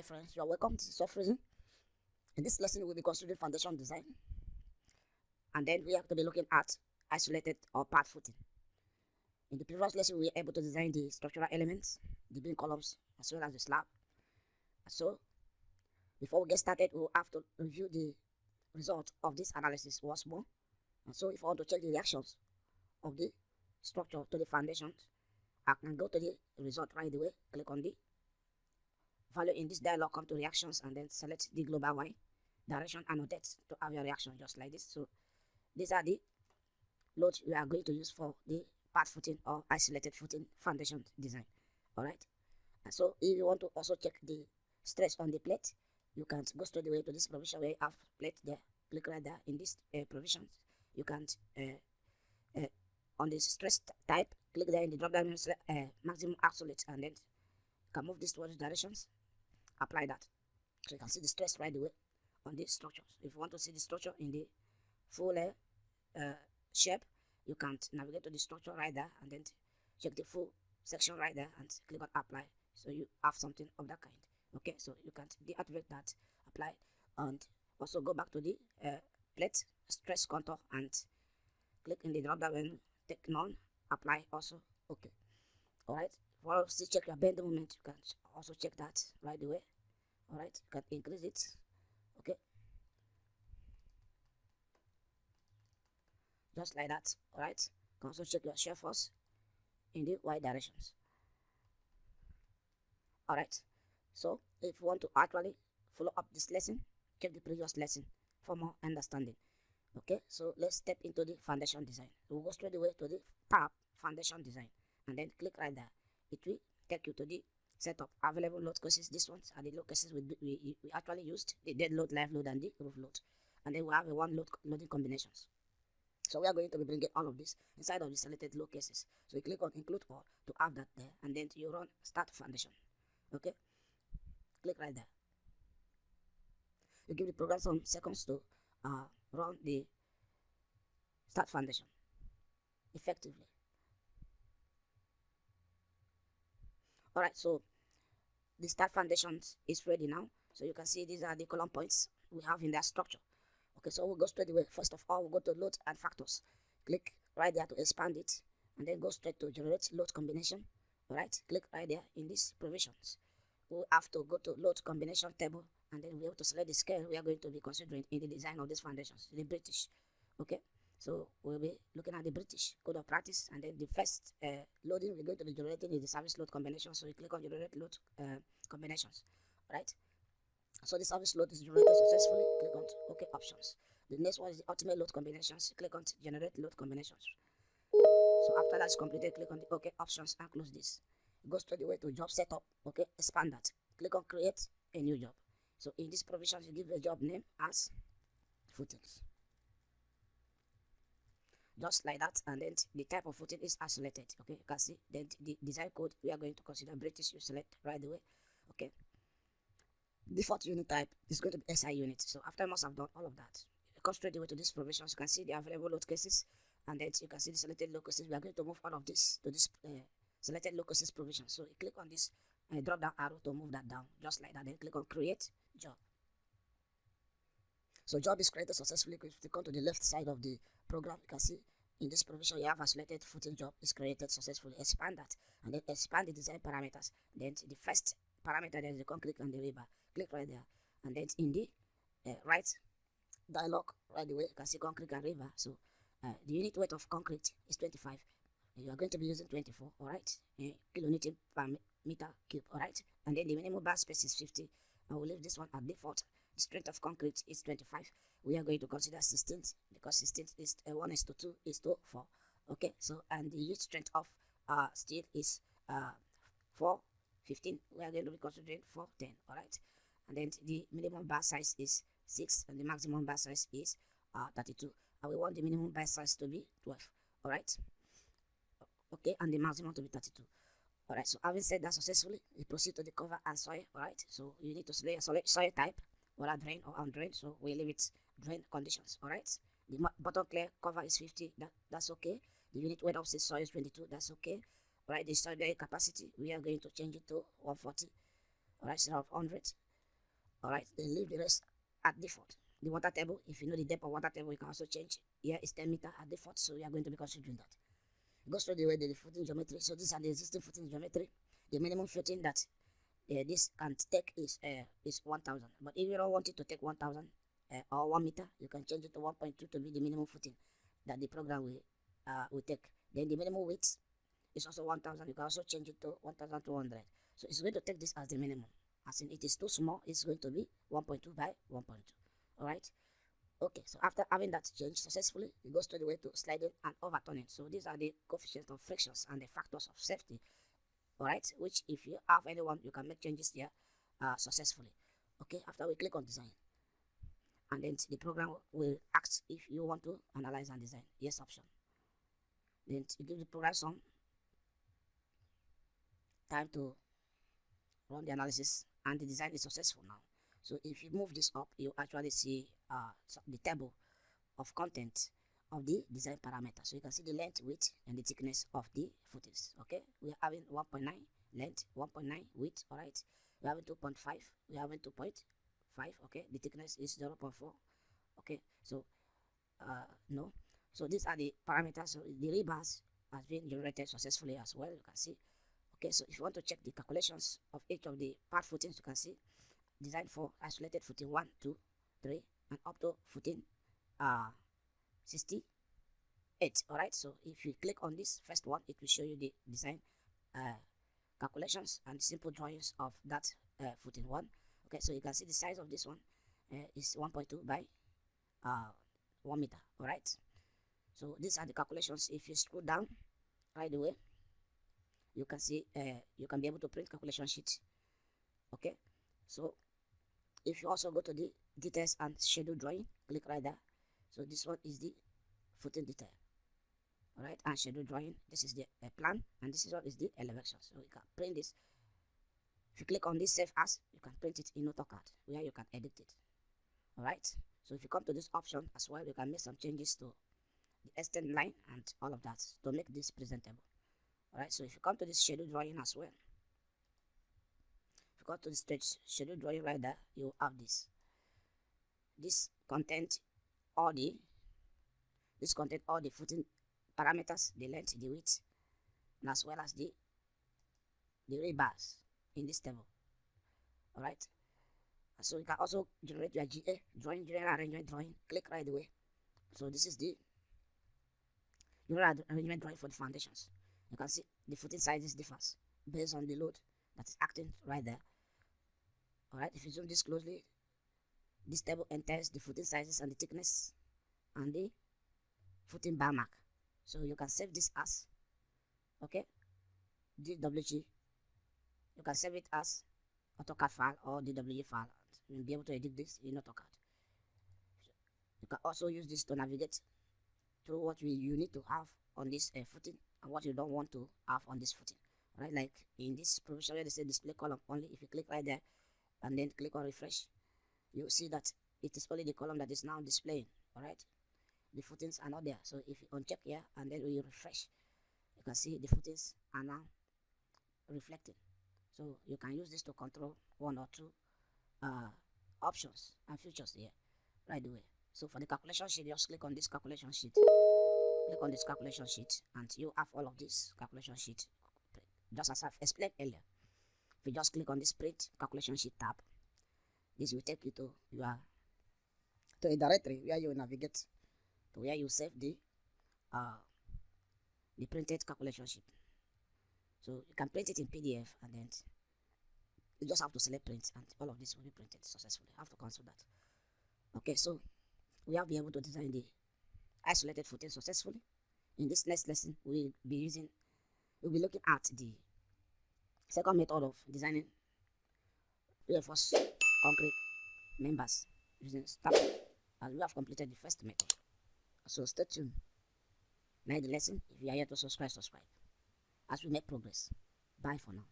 Hi friends, you are welcome to Soft Reason. In this lesson, we'll be considering foundation design, and then we have to be looking at isolated or part footing. In the previous lesson, we were able to design the structural elements, the beam columns, as well as the slab. So, before we get started, we'll have to review the result of this analysis once more. And so, if I want to check the reactions of the structure to the foundations, I can go to the result right away, click on the value in this dialog, come to reactions, and then select the global Y direction and depth to have your reaction just like this. So these are the loads we are going to use for the part footing or isolated footing foundation design. All right, and so if you want to also check the stress on the plate, you can go straight away to this provision where you have plate there, click right there in this provisions. You can on this stress type, click there in the drop down maximum absolute, and then you can move this towards directions, apply that, so you can see the stress right away on these structures. If you want to see the structure in the full shape, you can navigate to the structure right there and then check the full section right there and click on apply, so you have something of that kind. Okay, so you can deactivate that, apply, and also go back to the plate stress contour and click in the drop down menu, take none, apply also. Okay, all right. For still check your bend moment, you can also check that right away. All right, you can increase it. Okay, just like that. All right, you can also check your shear force in the y directions. All right, so if you want to actually follow up this lesson, check the previous lesson for more understanding. Okay, so let's step into the foundation design. We'll go straight away to the tab foundation design and then click right there. It will take you to the set of available load cases. These ones are the load cases we actually used: the dead load, live load, and the roof load. And then we have a one loading combinations. So we are going to be bringing all of this inside of the selected load cases. So you click on include all to have that there, and then you run start foundation. Okay, click right there. You give the program some seconds to run the start foundation effectively. All right, so the start foundations is ready now. So you can see these are the column points we have in their structure. Okay, so we'll go straight away. First of all, we'll go to load and factors. Click right there to expand it, and then go straight to generate load combination. All right, click right there in these provisions. We'll have to go to load combination table, and then we'll have to select the scale we are going to be considering in the design of these foundations, the British. Okay, so we'll be looking at the British code of practice, and then the first loading we're going to be generating is the service load combination. So you click on generate load combinations. All right, so the service load is generated successfully. Click on OK options. The next one is the ultimate load combinations. Click on generate load combinations. So after that's completed, click on the OK options and close this. Go straight away to job setup. Okay, expand that. Click on create a new job. So in this provisions, you give the job name as footings. Just like that, and then the type of footing is isolated. Okay, you can see then the design code we are going to consider British. You select right away. Okay, default unit type is going to be SI unit. So after I must have done all of that, you come straight away to these provisions. You can see the available load cases, and then you can see the selected load cases. We are going to move all of this to this selected load cases provision. So you click on this drop down arrow to move that down, just like that. Then click on create job. So job is created successfully. If you come to the left side of the program, you can see in this provision you have a selected footing job is created successfully. Expand that, and then expand the design parameters. Then the first parameter, there is the concrete and the river. Click right there, and then in the right dialog right away, you can see concrete and river. So the unit weight of concrete is 25. You are going to be using 24. All right, kilonewton per meter cube. All right, and then the minimum bar space is 50. I will leave this one at default. The strength of concrete is 25. We are going to consider 16 because 16 is 1:2:4. Okay, so and the yield strength of steel is 415. We are going to be considering 410. All right, and then the minimum bar size is 6 and the maximum bar size is 32. And we want the minimum bar size to be 12. All right, okay, and the maximum to be 32. All right, so having said that successfully, we proceed to the cover and soil. All right, so you need to select a soil type, whether drain or undrained. So we leave it drain conditions. All right, the bottom clear cover is 50. That's okay. The unit weight of the soil is 22. That's okay. All right, the soil capacity we are going to change it to 140. All right, instead of 100. Alright, then leave the rest at default. The water table, if you know the depth of water table, you can also change. Here is 10 meters at default, so we are going to be considering that. Go straight away to the footing geometry. So these are the existing footing geometry. The minimum footing that this can take is 1,000. But if you don't want it to take 1,000 or 1 meter, you can change it to 1.2 to be the minimum footing that the program will take. Then the minimum weight is also 1,000. You can also change it to 1,200. So it's going to take this as the minimum. As in it is too small, it's going to be 1.2 by 1.2. All right. Okay, so after having that changed successfully, it goes straight away to sliding and overturning. So these are the coefficients of frictions and the factors of safety. All right, which if you have anyone, you can make changes here successfully. Okay, after we click on design, and then the program will ask if you want to analyze and design. Yes option. Then it gives the program some time to run the analysis, and the design is successful now. So if you move this up, you actually see the table of content of the design parameter. So you can see the length, width, and the thickness of the footings. Okay, we are having 1.9 length, 1.9 width. All right, we are having 2.5, we are having 2.5. Okay, the thickness is 0.4. Okay, so no, so these are the parameters. So the rebars has been generated successfully as well. You can see. Okay, so if you want to check the calculations of each of the part footings, you can see design for isolated footing 1, 2, 3, and up to footing 68. All right, so if you click on this first one, it will show you the design calculations and simple drawings of that footing 1. Okay, so you can see the size of this one is 1.2 by 1 meter. All right, so these are the calculations. If you scroll down right away, you can see you can be able to print calculation sheet. Okay, so if you also go to the details and schedule drawing, click right there. So this one is the footing detail. All right, and schedule drawing, this is the plan, and this is what is the elevation. So you can print this. If you click on this save as, you can print it in AutoCAD where you can edit it. All right, so if you come to this option as well, you can make some changes to the extend line and all of that to make this presentable. All right, so if you come to this schedule drawing as well, if you go to the schedule drawing right there, you have this content all the footing parameters, the length, the width, and as well as the rebars in this table. All right, so you can also generate your GA drawing, general arrangement drawing. Click right away. So this is the general arrangement drawing for the foundations. You can see the footing sizes differs based on the load that is acting right there. All right, if you zoom this closely, this table enters the footing sizes and the thickness and the footing bar mark. So you can save this as, okay, DWG. You can save it as AutoCAD file or DWG file. You'll be able to edit this in AutoCAD. You can also use this to navigate through what you need to have on this footing and what you don't want to have on this footing. All right, like in this provision where they say display column only, if you click right there and then click on refresh, you see that it is only the column that is now displaying. All right, the footings are not there. So if you uncheck here and then we refresh, you can see the footings are now reflecting. So you can use this to control one or two options and features here right away. So for the calculation sheet, just click on this calculation sheet. Click on this calculation sheet and you have all of this calculation sheet just as I've explained earlier. If you just click on this print calculation sheet tab, this will take you to a directory where you navigate to where you save the printed calculation sheet. So you can print it in PDF and then you just have to select print and all of this will be printed successfully. I have to cancel that. Okay, so we have been able to design the isolated footing successfully. In this next lesson, we'll be looking at the second method of designing reinforced concrete members using Staad, as we have completed the first method. So stay tuned. Like the lesson. If you are here to subscribe, as we make progress. Bye for now.